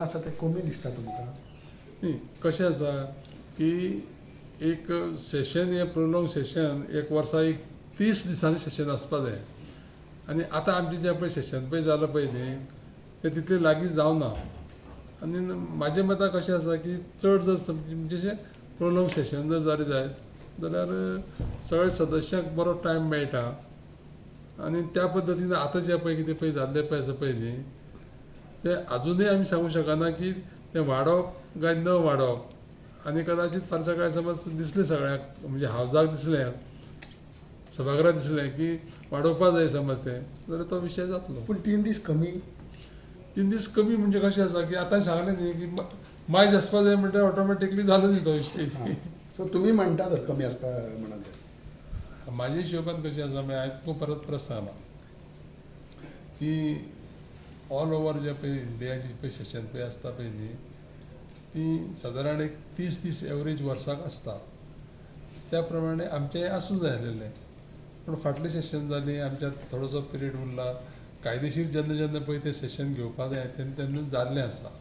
असा ते कमी दिसता तुमकां? न्ही कशें आसा की एक सेशन हें प्रोलॉंग सेशन एक वर्सा एक 30 दिसांनी सेशन आसपा जाय आनी आतां आमचें जें पळय सेशन पळय जालां पळय न्ही तें तितलें लागीं जावना आनी म्हाज्या मतान कशें आसा की चड जर म्हणजे प्रोलॉंग सेशन जर जालें जायत जाल्यार सगळ्या सदस्यांक बरो टायम मेळटा आनी त्या पद्दतीन आतां जें पळय कितें पळय जाल्लें पळय आसा पळय न्ही तें आजुनूय आमी सांगूंक शकना की तें वाडप काय न वाडप आनी कदाचीत फाल्यां सकाळीं समज दिसलें सगळ्यांक म्हणजे हावजाक दिसलें सभाघराक दिसलें की वाडोवपा जाय समज तें जाल्यार तो विशय जातलो. पूण 3 दीस कमी? 3 दीस कमी म्हणजे कशें आसा की आतां सांगलें न्ही की मायज आसपा जाय म्हणल्यार ऑटोमॅटिकली जालो न्ही तो विशय. सो तुमी म्हणटा तर कमी आसपा म्हणून ते म्हाज्या हिशोबान कशें आसा म्हणजे हांवें तुका परत सांगलां की ऑल ओवर जे पळय इंडियाची पळय सेशन पळय आसता पळय न्ही ती सादारण एक 30 दीस एवरेज वर्साक आसता त्या प्रमाणे आमचें आसूं जाय आसलेलें पूण फाटलें सेशन जालीं आमच्यात थोडोसो पिरियड उरला कायदेशीर जेन्ना जेन्ना पळय तें सेशन घेवपा जाय तेन्ना तेन्ना जाल्लें आसा.